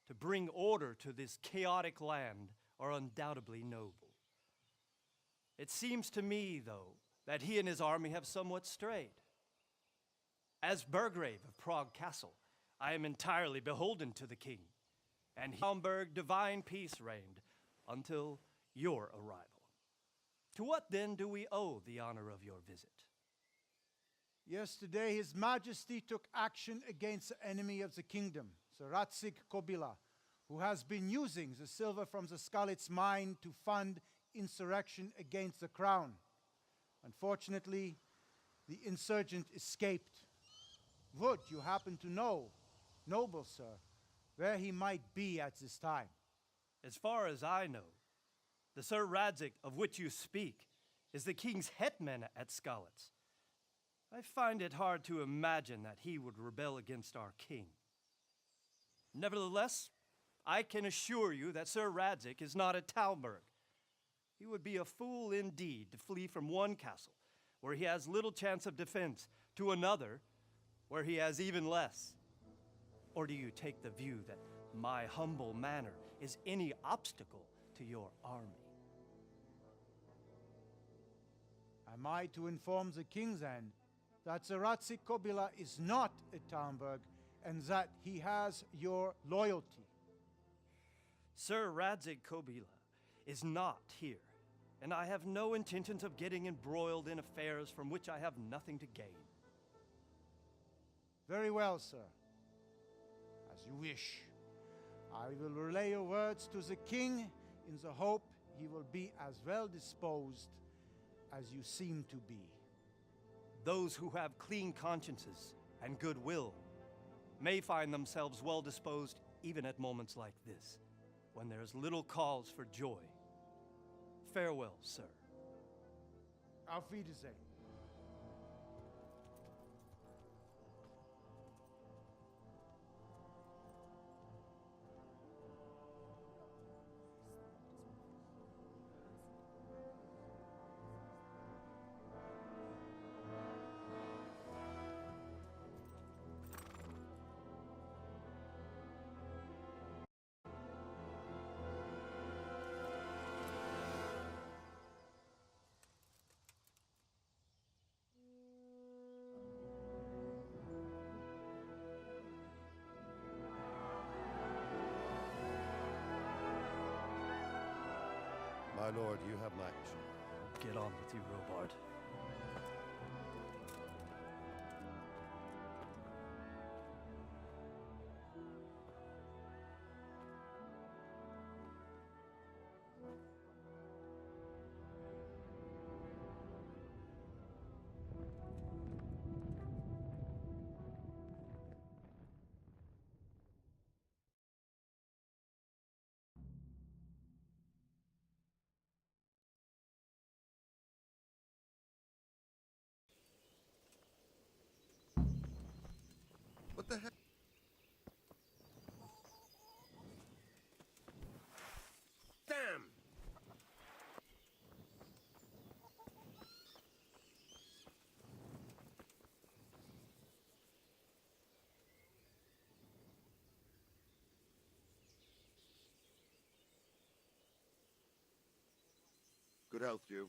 to bring order to this chaotic land are undoubtedly noble. It seems to me, though, that he and his army have somewhat strayed. As Burgrave of Prague Castle, I am entirely beholden to the king, and in Hamburg divine peace reigned until your arrival. To what then do we owe the honor of your visit? Yesterday, His Majesty took action against the enemy of the kingdom, the Radzig Kobila, who has been using the silver from the Skalitz mine to fund insurrection against the crown. Unfortunately, the insurgent escaped. Would you happen to know, noble sir, where he might be at this time? As far as I know, the Sir Radzig of which you speak is the king's hetman at Skalitz. I find it hard to imagine that he would rebel against our king. Nevertheless, I can assure you that Sir Radzig is not at Talmberg. He would be a fool indeed to flee from one castle, where he has little chance of defense, to another, where he has even less. Or do you take the view that my humble manner is any obstacle to your army? Am I to inform the king then that the Radzig Kobila is not at Talmberg and that he has your loyalty? Sir Radzig Kobila is not here, and I have no intentions of getting embroiled in affairs from which I have nothing to gain. Very well, sir. As you wish. I will relay your words to the king in the hope he will be as well disposed as you seem to be. Those who have clean consciences and goodwill may find themselves well disposed even at moments like this, when there is little cause for joy. Farewell, sir. Auf Wiedersehen. My lord, you have my mission. Get on with you, Robard. What the heck? Damn! Good health, you.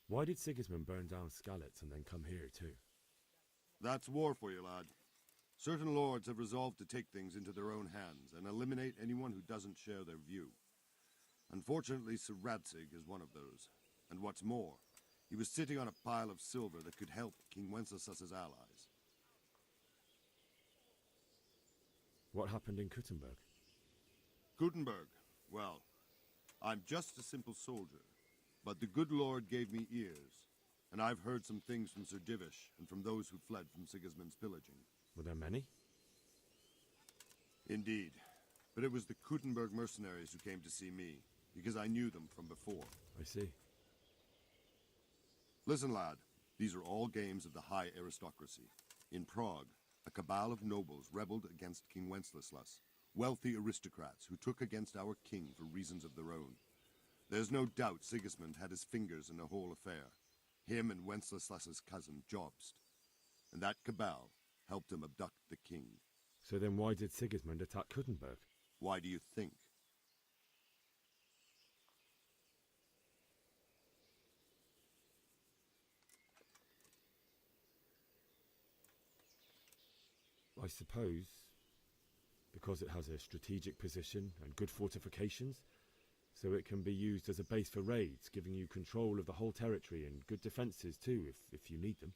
Why did Sigismund burn down Skalitz and then come here too? That's war for you, lad. Certain lords have resolved to take things into their own hands and eliminate anyone who doesn't share their view. Unfortunately, Sir Radzig is one of those. And what's more, he was sitting on a pile of silver that could help King Wenceslas's allies. What happened in Kuttenberg? Gutenberg, well, I'm just a simple soldier. But the good Lord gave me ears, and I've heard some things from Sir Divish and from those who fled from Sigismund's pillaging. Were there many? Indeed. But it was the Kuttenberg mercenaries who came to see me, because I knew them from before. I see. Listen, lad, these are all games of the high aristocracy. In Prague, a cabal of nobles rebelled against King Wenceslas, wealthy aristocrats who took against our king for reasons of their own. There's no doubt Sigismund had his fingers in the whole affair. Him and Wenceslas's cousin Jobst. And that cabal helped him abduct the king. So then why did Sigismund attack Kuttenberg? Why do you think? I suppose because it has a strategic position and good fortifications, so it can be used as a base for raids, giving you control of the whole territory and good defences too, if you need them.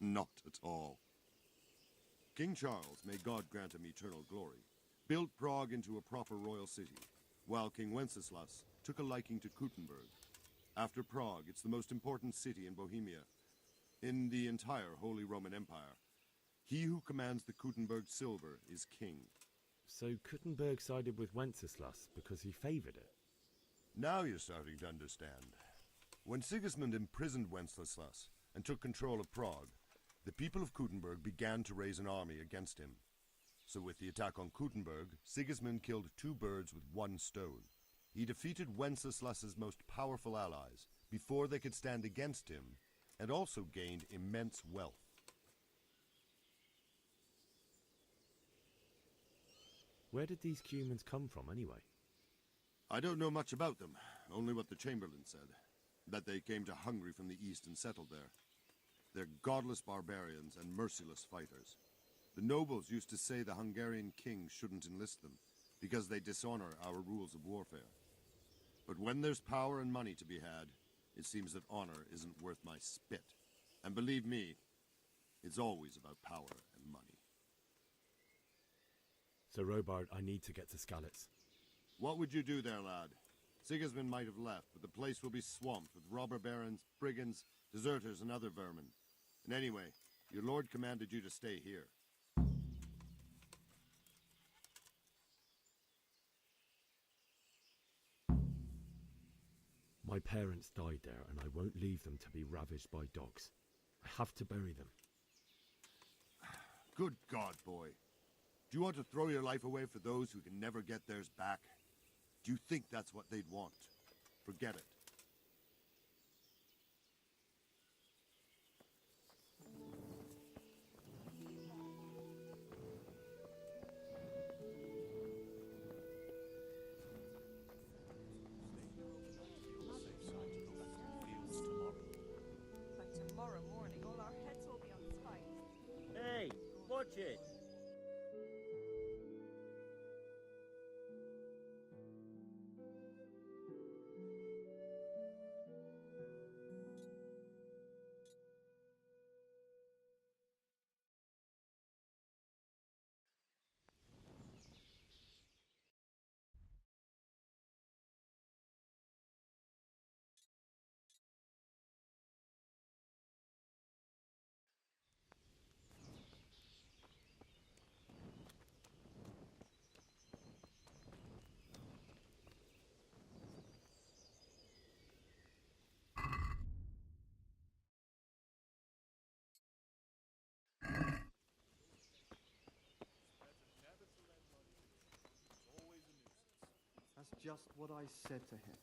Not at all. King Charles, may God grant him eternal glory, built Prague into a proper royal city, while King Wenceslas took a liking to Kuttenberg. After Prague, it's the most important city in Bohemia, in the entire Holy Roman Empire. He who commands the Kuttenberg silver is king. So Kuttenberg sided with Wenceslas because he favoured it? Now you're starting to understand. When Sigismund imprisoned Wenceslas and took control of Prague, the people of Kuttenberg began to raise an army against him. So with the attack on Kuttenberg, Sigismund killed two birds with one stone. He defeated Wenceslas's most powerful allies before they could stand against him, and also gained immense wealth. Where did these Cumans come from, anyway? I don't know much about them, only what the Chamberlain said. That they came to Hungary from the east and settled there. They're godless barbarians and merciless fighters. The nobles used to say the Hungarian king shouldn't enlist them, because they dishonor our rules of warfare. But when there's power and money to be had, it seems that honor isn't worth my spit. And believe me, it's always about power and money. So Robard, I need to get to Skalitz. What would you do there, lad? Sigismund might have left, but the place will be swamped with robber barons, brigands, deserters, and other vermin. And anyway, your lord commanded you to stay here. My parents died there, and I won't leave them to be ravaged by dogs. I have to bury them. Good God, boy. Do you want to throw your life away for those who can never get theirs back? Do you think that's what they'd want? Forget it. By tomorrow morning, all our heads will be on spikes. Hey, watch it! That's just what I said to him.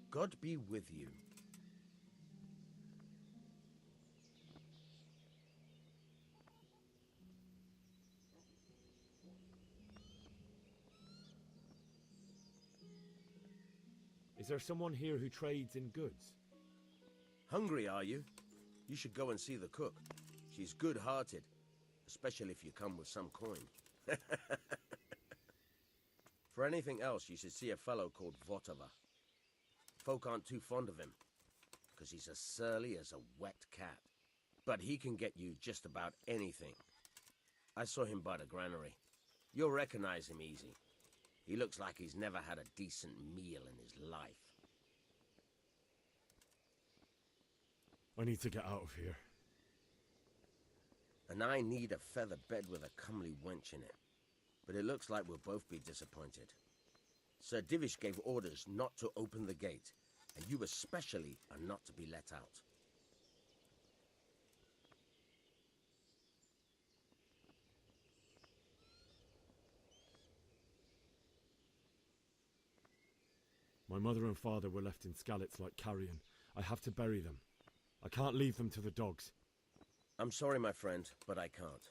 God be with you. Is there someone here who trades in goods? Hungry, are you? You should go and see the cook. She's good-hearted, especially if you come with some coin. For anything else, you should see a fellow called Votava. Folk aren't too fond of him, because he's as surly as a wet cat. But he can get you just about anything. I saw him by the granary. You'll recognize him easy. He looks like he's never had a decent meal in his life. I need to get out of here. And I need a feather bed with a comely wench in it. But it looks like we'll both be disappointed. Sir Divish gave orders not to open the gate, and you especially are not to be let out. My mother and father were left in Skalitz like carrion. I have to bury them. I can't leave them to the dogs. I'm sorry, my friend, but I can't.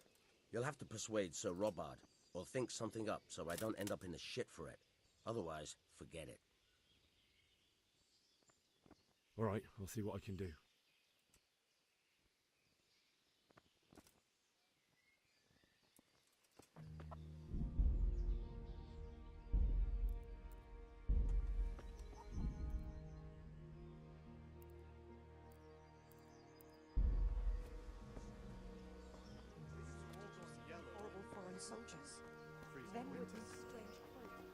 You'll have to persuade Sir Robard, or think something up so I don't end up in the shit for it. Otherwise, forget it. All right, I'll see what I can do. Horrible foreign soldiers. Then with this strange cloak.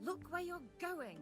Look where you're going.